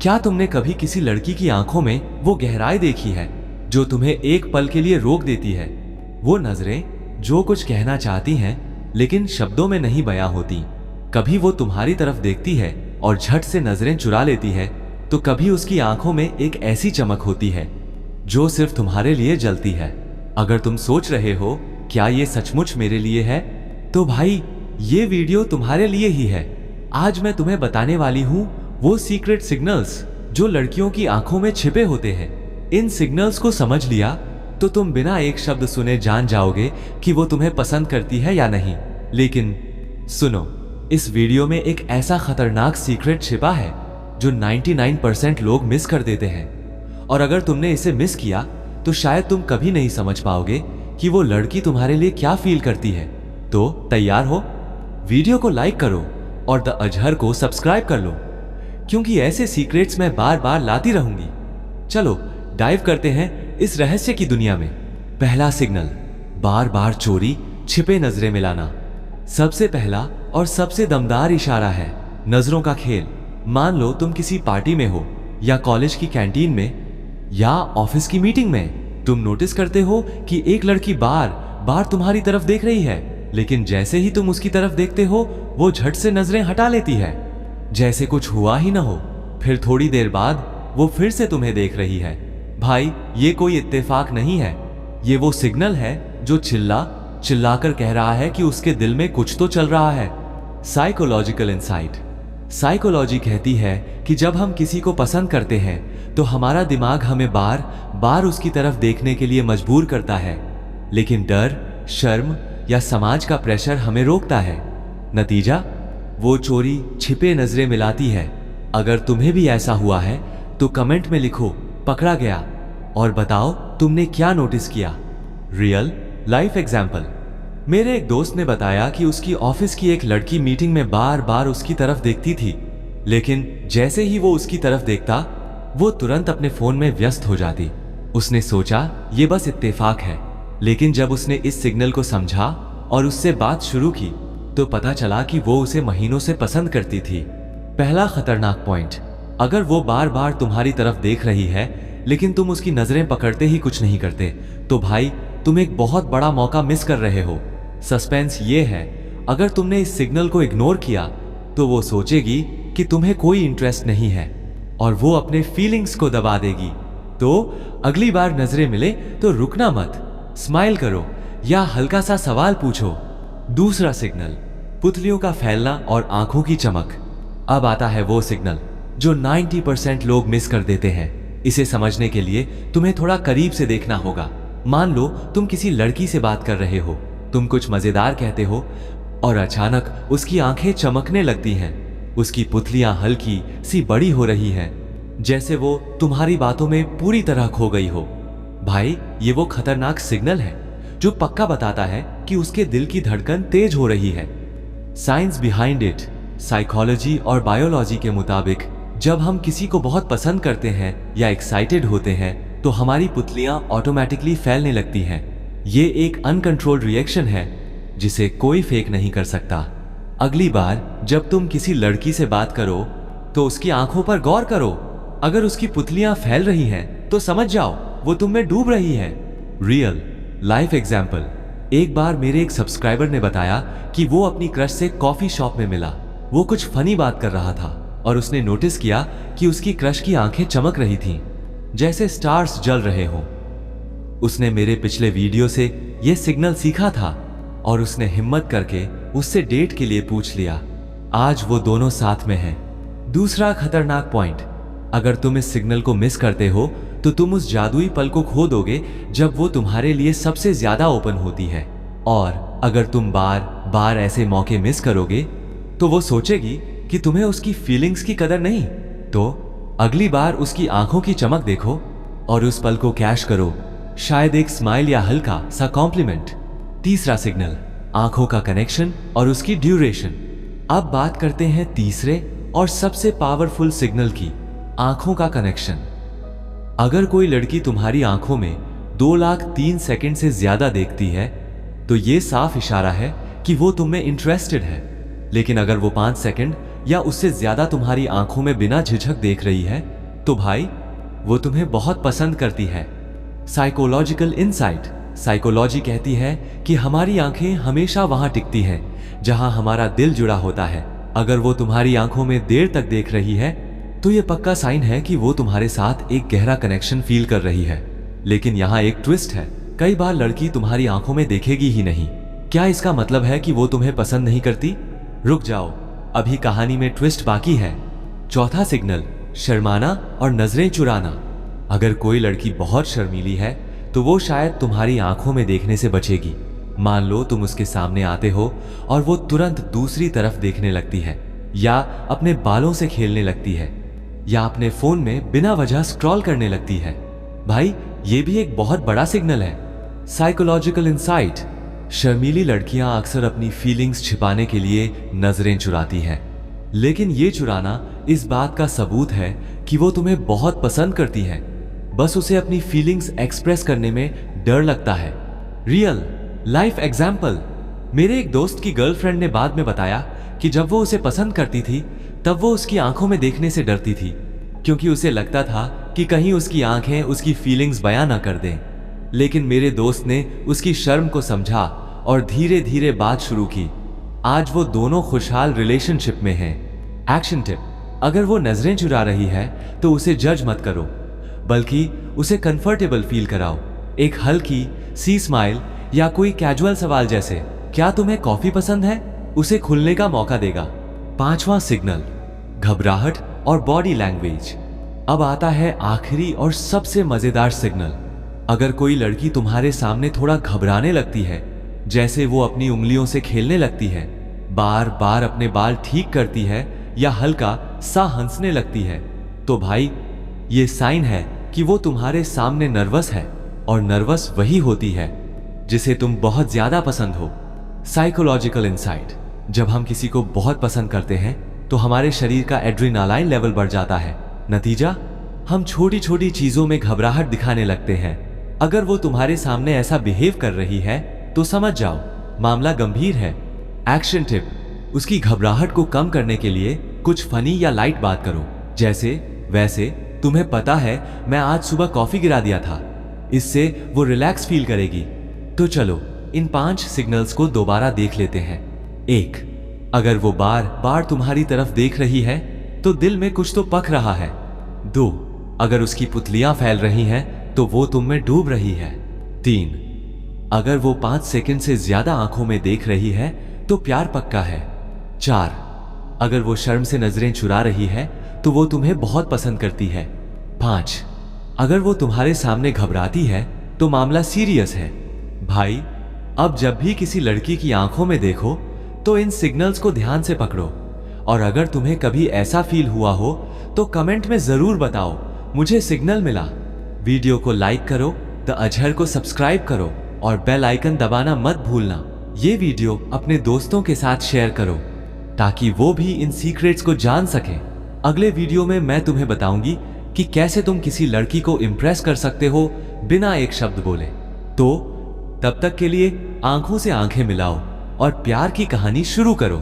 क्या तुमने कभी किसी लड़की की आंखों में वो गहराई देखी है जो तुम्हें एक पल के लिए रोक देती है? वो नजरें जो कुछ कहना चाहती हैं लेकिन शब्दों में नहीं बयां होती। कभी वो तुम्हारी तरफ देखती है और झट से नजरें चुरा लेती है, तो कभी उसकी आंखों में एक ऐसी चमक होती है जो सिर्फ तुम्हारे लिए जलती है। अगर तुम सोच रहे हो क्या ये सचमुच मेरे लिए है, तो भाई ये वीडियो तुम्हारे लिए ही है। आज मैं तुम्हें बताने वाली हूँ वो सीक्रेट सिग्नल्स जो लड़कियों की आंखों में छिपे होते हैं। इन सिग्नल्स को समझ लिया तो तुम बिना एक शब्द सुने जान जाओगे कि वो तुम्हें पसंद करती है या नहीं। लेकिन सुनो, इस वीडियो में एक ऐसा खतरनाक सीक्रेट छिपा है जो 99% लोग मिस कर देते हैं, और अगर तुमने इसे मिस किया तो शायद तुम कभी नहीं समझ पाओगे कि वो लड़की तुम्हारे लिए क्या फील करती है। तो तैयार हो? वीडियो को लाइक करो और द अजहर को सब्सक्राइब कर लो, क्योंकि ऐसे सीक्रेट्स मैं बार बार लाती रहूंगी। चलो डाइव करते हैं इस रहस्य की दुनिया में। पहला सिग्नल, बार बार चोरी, छिपे नजरें मिलाना। सबसे पहला और सबसे दमदार इशारा है नजरों का खेल। मान लो तुम किसी पार्टी में हो या कॉलेज की कैंटीन में या ऑफिस की मीटिंग में। तुम नोटिस करते हो कि एक लड़की बार बार तुम्हारी तरफ देख रही है, लेकिन जैसे ही तुम उसकी तरफ देखते हो वो झट से नजरें हटा लेती है, जैसे कुछ हुआ ही ना हो। फिर थोड़ी देर बाद वो फिर से तुम्हें देख रही है। भाई ये कोई इत्तेफाक नहीं है, ये वो सिग्नल है जो चिल्लाकर कह रहा है कि उसके दिल में कुछ तो चल रहा है। Psychological insight. साइकोलॉजी कहती है कि जब हम किसी को पसंद करते हैं तो हमारा दिमाग हमें बार बार उसकी तरफ देखने के लिए मजबूर करता है, लेकिन डर, शर्म या समाज का प्रेशर हमें रोकता है। नतीजा, वो चोरी, छिपे नजरें मिलाती है। अगर तुम्हें भी ऐसा हुआ है तो कमेंट में लिखो पकड़ा गया, और बताओ तुमने क्या नोटिस किया। Real life example. मेरे एक दोस्त ने बताया कि उसकी ऑफिस की एक लड़की मीटिंग में बार बार उसकी तरफ देखती थी, लेकिन जैसे ही वो उसकी तरफ देखता वो तुरंत अपने फोन में व्यस्त हो जाती। उसने सोचा ये बस इत्तेफाक है, लेकिन जब उसने इस सिग्नल को समझा और उससे बात शुरू की तो पता चला कि वो उसे महीनों से पसंद करती थी। पहला खतरनाक पॉइंट, अगर वो बार बार तुम्हारी तरफ देख रही है लेकिन तुम उसकी नजरें पकड़ते ही कुछ नहीं करते, तो भाई तुम एक बहुत बड़ा मौका मिस कर रहे हो। सस्पेंस ये है, अगर तुमने इस सिग्नल को इग्नोर किया तो वो सोचेगी कि तुम्हें कोई इंटरेस्ट नहीं है और वो अपने फीलिंग्स को दबा देगी। तो अगली बार नजरें मिले तो रुकना मत, स्माइल करो या हल्का सा सवाल पूछो। दूसरा सिग्नल, पुतलियों का फैलना और आंखों की चमक। अब आता है वो सिग्नल जो 90% लोग मिस कर देते हैं। इसे समझने के लिए तुम्हें थोड़ा करीब से देखना होगा। मान लो तुम किसी लड़की से बात कर रहे हो, तुम कुछ मजेदार कहते हो और अचानक उसकी आंखें चमकने लगती हैं। उसकी पुतलियां हल्की सी बड़ी हो रही हैं, जैसे वो तुम्हारी बातों में पूरी तरह खो गई हो। भाई ये वो खतरनाक सिग्नल है जो पक्का बताता है कि उसके दिल की धड़कन तेज हो रही है। Science behind it. साइकोलॉजी और बायोलॉजी के मुताबिक जब हम किसी को बहुत पसंद करते हैं या एक्साइटेड होते हैं तो हमारी पुतलियां ऑटोमेटिकली फैलने लगती हैं। ये एक अनकंट्रोल्ड रिएक्शन है जिसे कोई फेक नहीं कर सकता। अगली बार जब तुम किसी लड़की से बात करो तो उसकी आंखों पर गौर करो। अगर उसकी पुतलियां फैल रही हैं तो समझ जाओ वो तुम में डूब रही है। Real life example. एक बार मेरे एक सब्सक्राइबर ने बताया कि वो अपनी क्रश से कॉफी शॉप में मिला। वो कुछ फनी बात कर रहा था और उसने नोटिस किया कि उसकी क्रश की आंखें चमक रही थीं, जैसे स्टार्स जल रहे हों। उसने मेरे पिछले वीडियो से यह सिग्नल सीखा था और उसने हिम्मत करके उससे डेट के लिए पूछ लिया। आज वो दोनों साथ में हैं। दूसरा खतरनाक पॉइंट, अगर तुम इस सिग्नल को मिस करते हो तो तुम उस जादुई पल को खो दोगे जब वो तुम्हारे लिए सबसे ज्यादा ओपन होती है। और अगर तुम बार बार ऐसे मौके मिस करोगे तो वो सोचेगी कि तुम्हें उसकी फीलिंग्स की कदर नहीं। तो अगली बार उसकी आंखों की चमक देखो और उस पल को कैश करो, शायद एक स्माइल या हल्का सा कॉम्प्लीमेंट। तीसरा सिग्नल, आंखों का कनेक्शन और उसकी ड्यूरेशन। अब बात करते हैं तीसरे और सबसे पावरफुल सिग्नल की, आंखों का कनेक्शन। अगर कोई लड़की तुम्हारी आंखों में 2,03,000 सेकंड से ज्यादा देखती है तो ये साफ इशारा है कि वो तुम में इंटरेस्टेड है। लेकिन अगर वो 5 सेकंड या उससे ज्यादा तुम्हारी आंखों में बिना झिझक देख रही है, तो भाई वो तुम्हें बहुत पसंद करती है। Psychological insight. साइकोलॉजी कहती है कि हमारी आंखें हमेशा वहां टिकती हैं जहां हमारा दिल जुड़ा होता है। अगर वो तुम्हारी आंखों में देर तक देख रही है तो ये पक्का साइन है कि वो तुम्हारे साथ एक गहरा कनेक्शन फील कर रही है। लेकिन यहाँ एक ट्विस्ट है, कई बार लड़की तुम्हारी आंखों में देखेगी ही नहीं। क्या इसका मतलब है कि वो तुम्हें पसंद नहीं करती? रुक जाओ, अभी कहानी में ट्विस्ट बाकी है। चौथा सिग्नल, शर्माना और नजरें चुराना। अगर कोई लड़की बहुत शर्मीली है तो वो शायद तुम्हारी आंखों में देखने से बचेगी। मान लो तुम उसके सामने आते हो और वो तुरंत दूसरी तरफ देखने लगती है, या अपने बालों से खेलने लगती है, या अपने फोन में बिना वजह स्क्रॉल करने लगती है। भाई ये भी एक बहुत बड़ा सिग्नल है। Psychological insight. शर्मीली लड़कियां अक्सर अपनी फीलिंग्स छिपाने के लिए नजरें चुराती हैं, लेकिन ये चुराना इस बात का सबूत है कि वो तुम्हें बहुत पसंद करती है। बस उसे अपनी फीलिंग्स एक्सप्रेस करने में डर लगता है। Real life example. मेरे एक दोस्त की गर्लफ्रेंड ने बाद में बताया कि जब वो उसे पसंद करती थी तब वो उसकी आंखों में देखने से डरती थी, क्योंकि उसे लगता था कि कहीं उसकी आंखें उसकी फीलिंग्स बयां ना कर दें। लेकिन मेरे दोस्त ने उसकी शर्म को समझा और धीरे धीरे बात शुरू की। आज वो दोनों खुशहाल रिलेशनशिप में हैं। Action tip. अगर वो नजरें चुरा रही है तो उसे जज मत करो, बल्कि उसे कंफर्टेबल फील कराओ। एक हल्की सी स्माइल या कोई कैजुअल सवाल जैसे क्या तुम्हें कॉफी पसंद है, उसे खुलने का मौका देगा। पांचवा सिग्नल, घबराहट और बॉडी लैंग्वेज। अब आता है आखिरी और सबसे मजेदार सिग्नल। अगर कोई लड़की तुम्हारे सामने थोड़ा घबराने लगती है, जैसे वो अपनी उंगलियों से खेलने लगती है, बार बार अपने बाल ठीक करती है या हल्का सा हंसने लगती है, तो भाई ये साइन है कि वो तुम्हारे सामने नर्वस है, और नर्वस वही होती है जिसे तुम बहुत ज्यादा पसंद हो। Psychological insight. जब हम किसी को बहुत पसंद करते हैं तो हमारे शरीर का एड्रेनालाइन लेवल बढ़ जाता है। नतीजा, हम छोटी छोटी चीजों में घबराहट दिखाने लगते हैं। अगर वो तुम्हारे सामने ऐसा बिहेव कर रही है तो समझ जाओ मामला गंभीर है। Action tip. उसकी घबराहट को कम करने के लिए कुछ फनी या लाइट बात करो, जैसे वैसे तुम्हें पता है मैं आज सुबह कॉफी गिरा दिया था। इससे वो रिलैक्स फील करेगी। तो चलो इन 5 सिग्नल्स को दोबारा देख लेते हैं। 1. अगर वो बार बार तुम्हारी तरफ देख रही है तो दिल में कुछ तो पक रहा है। 2. अगर उसकी पुतलियां फैल रही हैं तो वो तुम में डूब रही है। 3. अगर वो 5 सेकंड से ज्यादा आंखों में देख रही है तो प्यार पक्का है। 4. अगर वो शर्म से नजरें चुरा रही है तो वो तुम्हें बहुत पसंद करती है। 5. अगर वो तुम्हारे सामने घबराती है तो मामला सीरियस है। भाई अब जब भी किसी लड़की की आंखों में देखो तो इन सिग्नल्स को ध्यान से पकड़ो, और अगर तुम्हें कभी ऐसा फील हुआ हो तो कमेंट में जरूर बताओ मुझे सिग्नल मिला। वीडियो को लाइक करो, द अजहर को सब्सक्राइब करो और बेल आइकन दबाना मत भूलना। ये वीडियो अपने दोस्तों के साथ शेयर करो ताकि वो भी इन सीक्रेट्स को जान सकें। अगले वीडियो में मैं तुम्हें बताऊंगी कि कैसे तुम किसी लड़की को इम्प्रेस कर सकते हो बिना एक शब्द बोले। तो तब तक के लिए आंखों से आंखें मिलाओ और प्यार की कहानी शुरू करो।